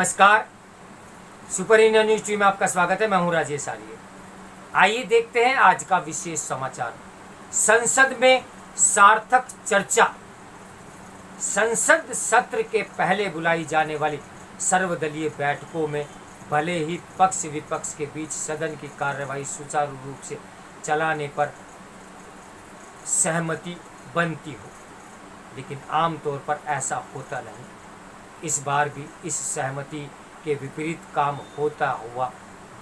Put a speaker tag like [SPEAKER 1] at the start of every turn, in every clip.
[SPEAKER 1] नमस्कार, super India news TV में आपका स्वागत है। मैं हूं राजेश आर्य। आइए देखते हैं आज का विशेष समाचार। संसद में सार्थक चर्चा। संसद सत्र के पहले बुलाई जाने वाली सर्वदलीय बैठकों में भले ही पक्ष विपक्ष के बीच सदन की कार्यवाही सुचारू रूप से चलाने पर सहमति बनती हो, लेकिन आमतौर पर ऐसा होता नहीं। इस बार भी इस सहमति के विपरीत काम होता हुआ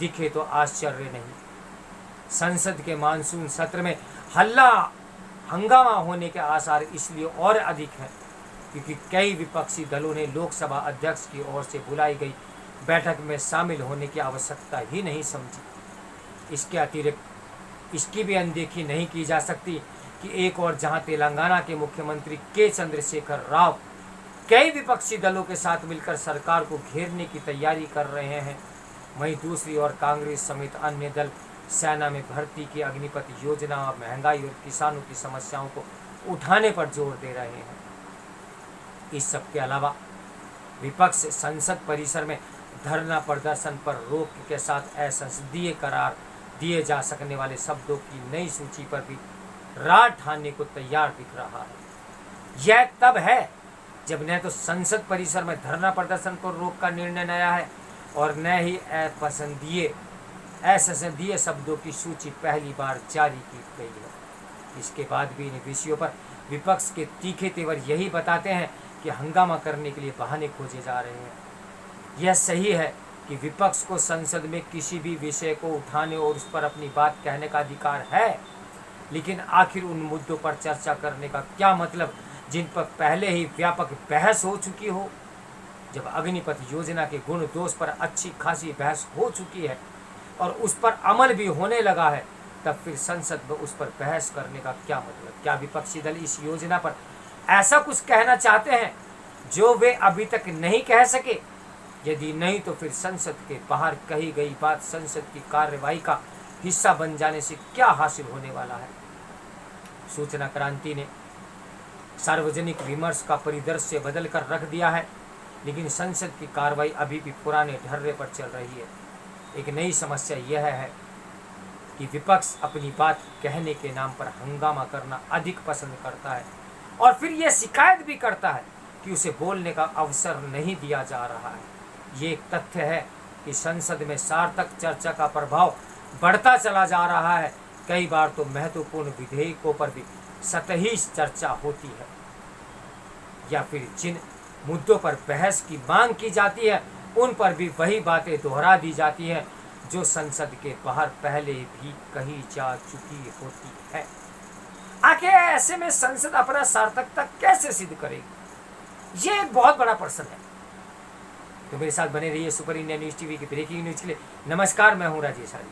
[SPEAKER 1] दिखे तो आश्चर्य नहीं। संसद के मानसून सत्र में हंगामा होने के आसार इसलिए और अधिक हैं क्योंकि कई विपक्षी दलों ने लोकसभा अध्यक्ष की ओर से बुलाई गई बैठक में शामिल होने की आवश्यकता ही नहीं समझी। इसके अतिरिक्त इसकी भी अनदेखी नहीं की जा सकती कि एक और जहां तेलंगाना के मुख्यमंत्री के चंद्रशेखर राव कई विपक्षी दलों के साथ मिलकर सरकार को घेरने की तैयारी कर रहे हैं, वहीं दूसरी ओर कांग्रेस समेत अन्य दल सेना में भर्ती की अग्निपथ योजना, महंगाई और किसानों की समस्याओं को उठाने पर जोर दे रहे हैं। इस सब के अलावा विपक्ष संसद परिसर में धरना प्रदर्शन पर रोक के साथ असंसदीय करार दिए जा सकने वाले शब्दों की नई सूची पर भी राह ठानने को तैयार दिख रहा है। यह तब है जब न तो संसद परिसर में धरना प्रदर्शन पर रोक का निर्णय नया है और न ही असंसदीय शब्दों की सूची पहली बार जारी की गई है। इसके बाद भी इन विषयों पर विपक्ष के तीखे तेवर यही बताते हैं कि हंगामा करने के लिए बहाने खोजे जा रहे हैं। यह सही है कि विपक्ष को संसद में किसी भी विषय को उठाने और उस पर अपनी बात कहने का अधिकार है, लेकिन आखिर उन मुद्दों पर चर्चा करने का क्या मतलब जिन पर पहले ही व्यापक बहस हो चुकी हो। जब अग्निपथ योजना के गुण दोष पर अच्छी खासी बहस हो चुकी है और उस पर अमल भी होने लगा है, तब फिर संसद में उस पर बहस करने का क्या मतलब? क्या विपक्षी दल इस योजना पर ऐसा कुछ कहना चाहते हैं जो वे अभी तक नहीं कह सके? यदि नहीं तो फिर संसद के बाहर कही गई बात संसद की कार्यवाही का हिस्सा बन जाने से क्या हासिल होने वाला है? सूचना क्रांति ने सार्वजनिक विमर्श का परिदृश्य बदल कर रख दिया है, लेकिन संसद की कार्रवाई अभी भी पुराने ढर्रे पर चल रही है। एक नई समस्या यह है कि विपक्ष अपनी बात कहने के नाम पर हंगामा करना अधिक पसंद करता है और फिर यह शिकायत भी करता है कि उसे बोलने का अवसर नहीं दिया जा रहा है। ये एक तथ्य है कि संसद में सार्थक चर्चा का प्रभाव बढ़ता चला जा रहा है। कई बार तो महत्वपूर्ण विधेयकों पर भी सतही चर्चा होती है या फिर जिन मुद्दों पर बहस की मांग की जाती है उन पर भी वही बातें दोहरा दी जाती हैं जो संसद के बाहर पहले भी कही जा चुकी होती है। आखिर ऐसे में संसद अपना सार्थकता कैसे सिद्ध करेगी? ये एक बहुत बड़ा प्रश्न है। तो मेरे साथ बने रहिए सुपर इंडिया न्यूज टीवी की ब्रेकिंग न्यूज के लिए। नमस्कार, मैं हूं राजेश आर्य।